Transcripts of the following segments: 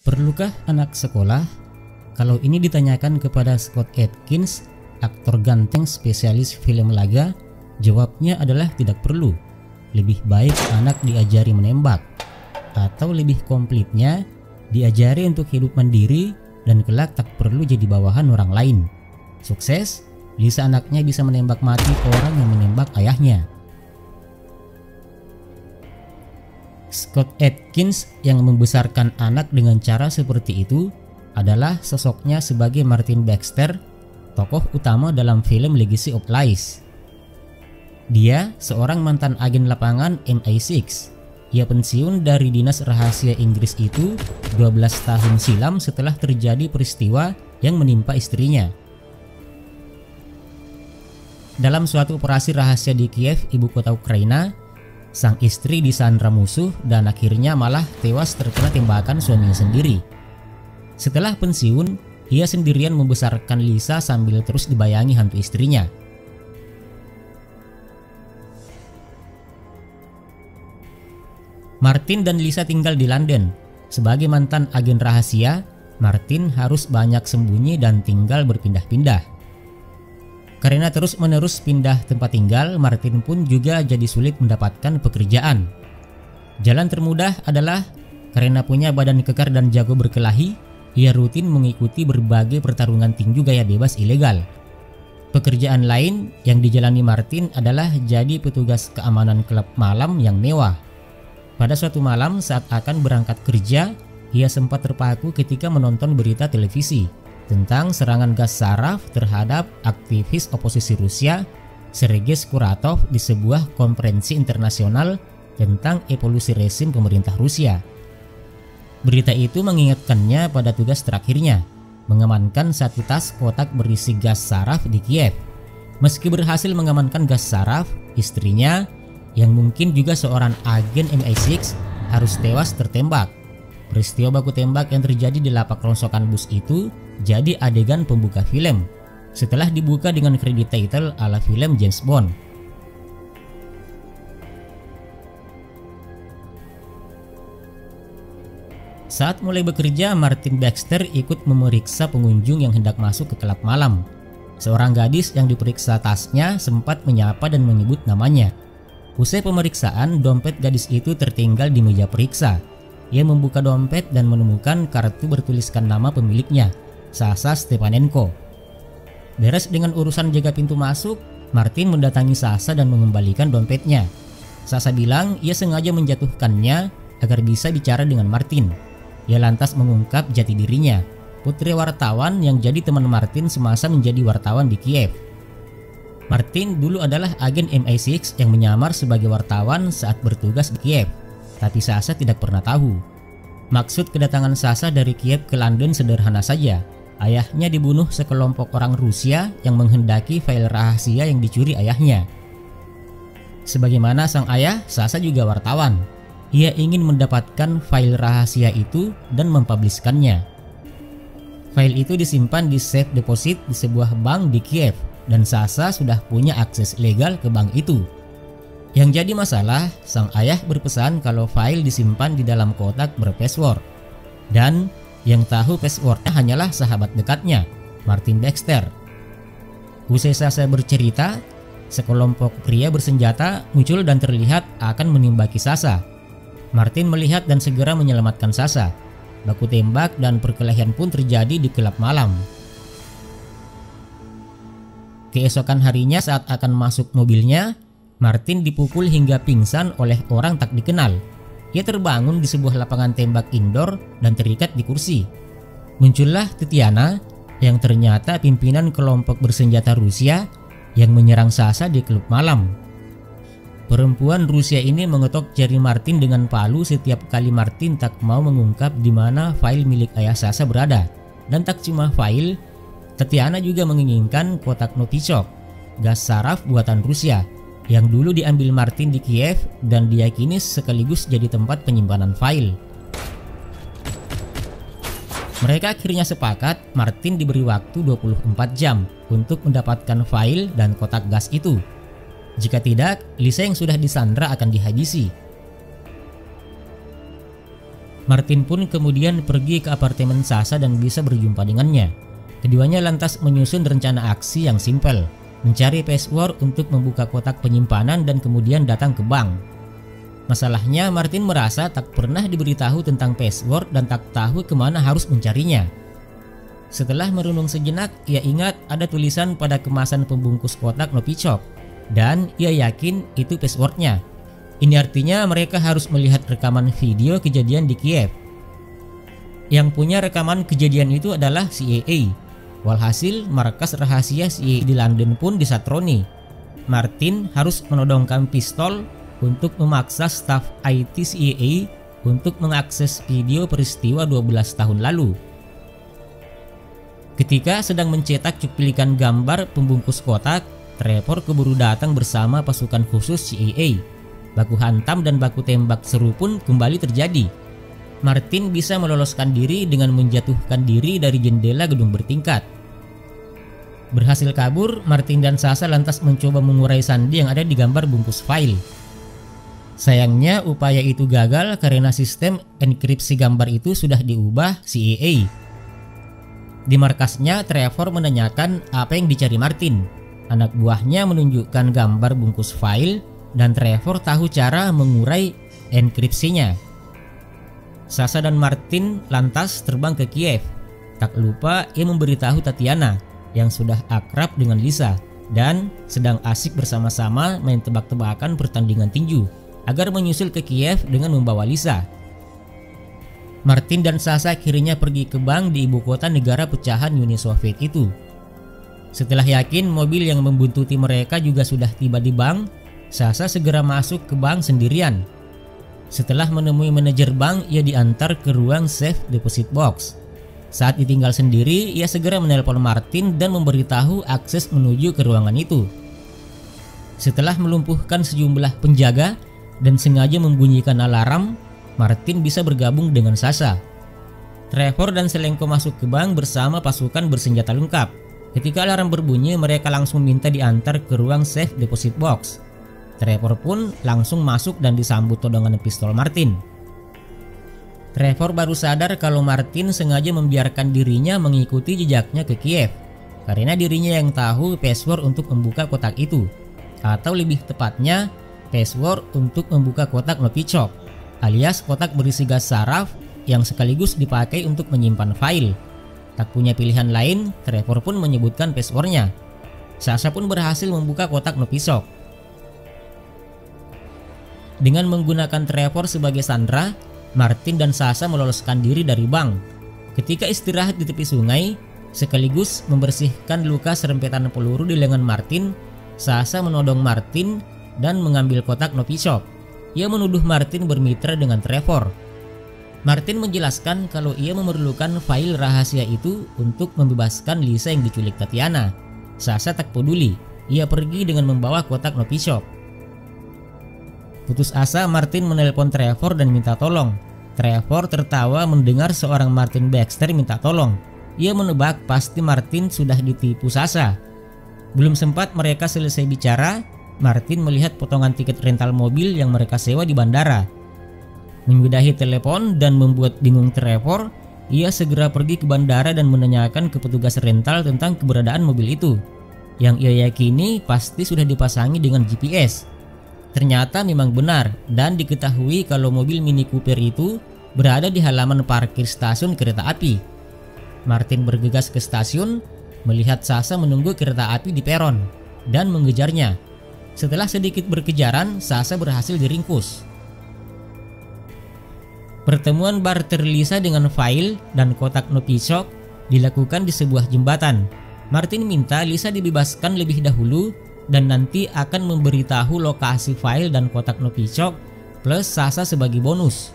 Perlukah anak sekolah? Kalau ini ditanyakan kepada Scott Adkins, aktor ganteng spesialis film laga, jawabnya adalah tidak perlu. Lebih baik anak diajari menembak, atau lebih komplitnya, diajari untuk hidup mandiri dan kelak tak perlu jadi bawahan orang lain. Sukses, Lisa anaknya bisa menembak mati orang yang menembak ayahnya. Scott Adkins yang membesarkan anak dengan cara seperti itu adalah sosoknya sebagai Martin Baxter, tokoh utama dalam film Legacy of Lies. Dia seorang mantan agen lapangan MI6. Ia pensiun dari dinas rahasia Inggris itu 12 tahun silam setelah terjadi peristiwa yang menimpa istrinya. Dalam suatu operasi rahasia di Kiev, ibu kota Ukraina, sang istri disandra musuh dan akhirnya malah tewas terkena tembakan suaminya sendiri. Setelah pensiun, ia sendirian membesarkan Lisa sambil terus dibayangi hantu istrinya. Martin dan Lisa tinggal di London. Sebagai mantan agen rahasia, Martin harus banyak sembunyi dan tinggal berpindah-pindah. Karena terus-menerus pindah tempat tinggal, Martin pun juga jadi sulit mendapatkan pekerjaan. Jalan termudah adalah karena punya badan kekar dan jago berkelahi, ia rutin mengikuti berbagai pertarungan tinju gaya bebas ilegal. Pekerjaan lain yang dijalani Martin adalah jadi petugas keamanan klub malam yang mewah. Pada suatu malam saat akan berangkat kerja, ia sempat terpaku ketika menonton berita televisi tentang serangan gas saraf terhadap aktivis oposisi Rusia, Sergei Skuratov, di sebuah konferensi internasional tentang evolusi rezim pemerintah Rusia. Berita itu mengingatkannya pada tugas terakhirnya, mengamankan satu tas kotak berisi gas saraf di Kiev. Meski berhasil mengamankan gas saraf, istrinya, yang mungkin juga seorang agen MI6, harus tewas tertembak. Peristiwa baku tembak yang terjadi di lapak rongsokan bus itu jadi adegan pembuka film, setelah dibuka dengan kredit title ala film James Bond. Saat mulai bekerja, Martin Baxter ikut memeriksa pengunjung yang hendak masuk ke klub malam. Seorang gadis yang diperiksa tasnya sempat menyapa dan menyebut namanya. Usai pemeriksaan, dompet gadis itu tertinggal di meja periksa. Ia membuka dompet dan menemukan kartu bertuliskan nama pemiliknya, Sasha Stepanenko. Beres dengan urusan jaga pintu masuk, Martin mendatangi Sasha dan mengembalikan dompetnya. Sasha bilang ia sengaja menjatuhkannya agar bisa bicara dengan Martin. Ia lantas mengungkap jati dirinya, putri wartawan yang jadi teman Martin semasa menjadi wartawan di Kiev. Martin dulu adalah agen MI6 yang menyamar sebagai wartawan saat bertugas di Kiev, tapi Sasha tidak pernah tahu. Maksud kedatangan Sasha dari Kiev ke London sederhana saja. Ayahnya dibunuh sekelompok orang Rusia yang menghendaki file rahasia yang dicuri ayahnya. Sebagaimana sang ayah, Sasha juga wartawan. Ia ingin mendapatkan file rahasia itu dan mempubliskannya. File itu disimpan di safe deposit di sebuah bank di Kiev, dan Sasha sudah punya akses legal ke bank itu. Yang jadi masalah, sang ayah berpesan kalau file disimpan di dalam kotak berpassword. Dan yang tahu passwordnya hanyalah sahabat dekatnya, Martin Baxter. Usai Sasha bercerita, sekelompok pria bersenjata muncul dan terlihat akan menimbaki Sasha. Martin melihat dan segera menyelamatkan Sasha. Baku tembak dan perkelahian pun terjadi di klub malam. Keesokan harinya saat akan masuk mobilnya, Martin dipukul hingga pingsan oleh orang tak dikenal. Ia terbangun di sebuah lapangan tembak indoor dan terikat di kursi. Muncullah Tatiana yang ternyata pimpinan kelompok bersenjata Rusia yang menyerang Sasha di klub malam. Perempuan Rusia ini mengetok jari Martin dengan palu setiap kali Martin tak mau mengungkap di mana file milik ayah Sasha berada. Dan tak cuma file, Tatiana juga menginginkan kotak Novichok, gas saraf buatan Rusia, yang dulu diambil Martin di Kiev dan diyakini sekaligus jadi tempat penyimpanan file. Mereka akhirnya sepakat Martin diberi waktu 24 jam untuk mendapatkan file dan kotak gas itu. Jika tidak, Lisa yang sudah disandra akan dihabisi. Martin pun kemudian pergi ke apartemen Sasha dan bisa berjumpa dengannya. Keduanya lantas menyusun rencana aksi yang simpel, mencari password untuk membuka kotak penyimpanan dan kemudian datang ke bank. Masalahnya Martin merasa tak pernah diberitahu tentang password dan tak tahu kemana harus mencarinya. Setelah merenung sejenak, ia ingat ada tulisan pada kemasan pembungkus kotak Novichok dan ia yakin itu passwordnya. Ini artinya mereka harus melihat rekaman video kejadian di Kiev. Yang punya rekaman kejadian itu adalah CIA. Walhasil markas rahasia CIA di London pun disatroni. Martin harus menodongkan pistol untuk memaksa staf IT CIA untuk mengakses video peristiwa 12 tahun lalu. Ketika sedang mencetak cuplikan gambar pembungkus kotak, Trevor keburu datang bersama pasukan khusus CIA. Baku hantam dan baku tembak seru pun kembali terjadi. Martin bisa meloloskan diri dengan menjatuhkan diri dari jendela gedung bertingkat. Berhasil kabur, Martin dan Sasha lantas mencoba mengurai sandi yang ada di gambar bungkus file. Sayangnya upaya itu gagal karena sistem enkripsi gambar itu sudah diubah CIA. Di markasnya, Trevor menanyakan apa yang dicari Martin. Anak buahnya menunjukkan gambar bungkus file dan Trevor tahu cara mengurai enkripsinya. Sasha dan Martin lantas terbang ke Kiev. Tak lupa ia memberitahu Tatiana yang sudah akrab dengan Lisa dan sedang asik bersama-sama main tebak-tebakan pertandingan tinju agar menyusul ke Kiev dengan membawa Lisa. Martin dan Sasha akhirnya pergi ke bank di ibu kota negara pecahan Uni Soviet itu. Setelah yakin mobil yang membuntuti mereka juga sudah tiba di bank, Sasha segera masuk ke bank sendirian. Setelah menemui manajer bank, ia diantar ke ruang safe deposit box. Saat ditinggal sendiri, ia segera menelpon Martin dan memberitahu akses menuju ke ruangan itu. Setelah melumpuhkan sejumlah penjaga dan sengaja membunyikan alarm, Martin bisa bergabung dengan Sasha. Trevor dan Selenko masuk ke bank bersama pasukan bersenjata lengkap. Ketika alarm berbunyi, mereka langsung minta diantar ke ruang safe deposit box. Trevor pun langsung masuk dan disambut todongan pistol Martin. Trevor baru sadar kalau Martin sengaja membiarkan dirinya mengikuti jejaknya ke Kiev karena dirinya yang tahu password untuk membuka kotak itu, atau lebih tepatnya password untuk membuka kotak Novichok, alias kotak berisi gas saraf yang sekaligus dipakai untuk menyimpan file. Tak punya pilihan lain, Trevor pun menyebutkan passwordnya. Sasha pun berhasil membuka kotak Novichok. Dengan menggunakan Trevor sebagai sandera, Martin dan Sasha meloloskan diri dari bank. Ketika istirahat di tepi sungai, sekaligus membersihkan luka serempetan peluru di lengan Martin, Sasha menodong Martin dan mengambil kotak Novichok. Ia menuduh Martin bermitra dengan Trevor. Martin menjelaskan kalau ia memerlukan file rahasia itu untuk membebaskan Lisa yang diculik Tatiana. Sasha tak peduli, ia pergi dengan membawa kotak Novichok. Putus asa, Martin menelpon Trevor dan minta tolong. Trevor tertawa mendengar seorang Martin Baxter minta tolong. Ia menebak pasti Martin sudah ditipu Sasha. Belum sempat mereka selesai bicara, Martin melihat potongan tiket rental mobil yang mereka sewa di bandara. Menyudahi telepon dan membuat bingung Trevor, ia segera pergi ke bandara dan menanyakan ke petugas rental tentang keberadaan mobil itu, yang ia yakini pasti sudah dipasangi dengan GPS. Ternyata memang benar dan diketahui kalau mobil Mini Cooper itu berada di halaman parkir stasiun kereta api. Martin bergegas ke stasiun, melihat Sasha menunggu kereta api di peron dan mengejarnya. Setelah sedikit berkejaran, Sasha berhasil diringkus. Pertemuan barter Lisa dengan file dan kotak Novichok dilakukan di sebuah jembatan. Martin minta Lisa dibebaskan lebih dahulu dan nanti akan memberitahu lokasi file dan kotak Novichok plus Sasha sebagai bonus.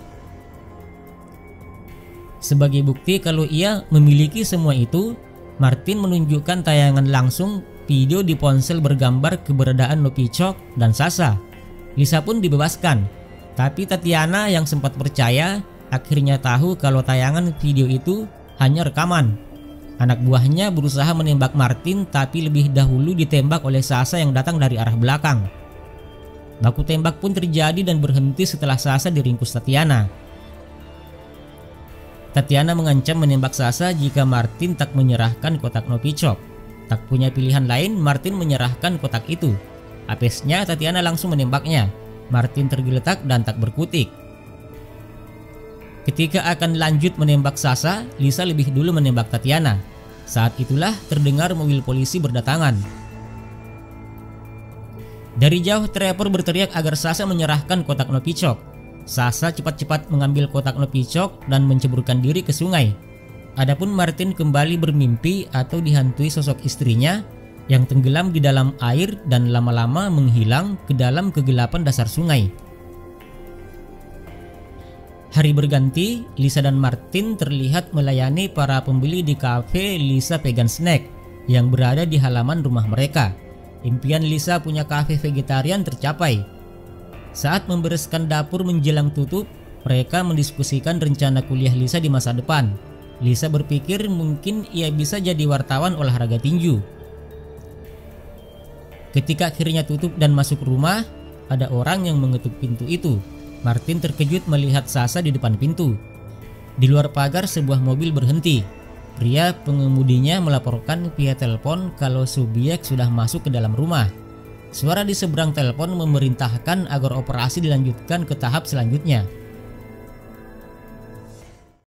Sebagai bukti kalau ia memiliki semua itu, Martin menunjukkan tayangan langsung video di ponsel bergambar keberadaan Novichok dan Sasha. Lisa pun dibebaskan, tapi Tatiana yang sempat percaya akhirnya tahu kalau tayangan video itu hanya rekaman. Anak buahnya berusaha menembak Martin tapi lebih dahulu ditembak oleh Sasha yang datang dari arah belakang. Baku tembak pun terjadi dan berhenti setelah Sasha diringkus Tatiana. Tatiana mengancam menembak Sasha jika Martin tak menyerahkan kotak Novichok. Tak punya pilihan lain, Martin menyerahkan kotak itu. Apesnya, Tatiana langsung menembaknya. Martin tergeletak dan tak berkutik. Ketika akan lanjut menembak Sasha, Lisa lebih dulu menembak Tatiana. Saat itulah terdengar mobil polisi berdatangan. Dari jauh Trevor berteriak agar Sasha menyerahkan kotak Novichok. Sasha cepat-cepat mengambil kotak Novichok dan menceburkan diri ke sungai. Adapun Martin kembali bermimpi atau dihantui sosok istrinya yang tenggelam di dalam air dan lama-lama menghilang ke dalam kegelapan dasar sungai. Hari berganti, Lisa dan Martin terlihat melayani para pembeli di kafe Lisa Vegan Snack yang berada di halaman rumah mereka. Impian Lisa punya kafe vegetarian tercapai. Saat membereskan dapur menjelang tutup, mereka mendiskusikan rencana kuliah Lisa di masa depan. Lisa berpikir mungkin ia bisa jadi wartawan olahraga tinju. Ketika akhirnya tutup dan masuk rumah, ada orang yang mengetuk pintu itu. Martin terkejut melihat Sasha di depan pintu. Di luar pagar sebuah mobil berhenti. Pria pengemudinya melaporkan via telepon kalau subjek sudah masuk ke dalam rumah. Suara di seberang telepon memerintahkan agar operasi dilanjutkan ke tahap selanjutnya.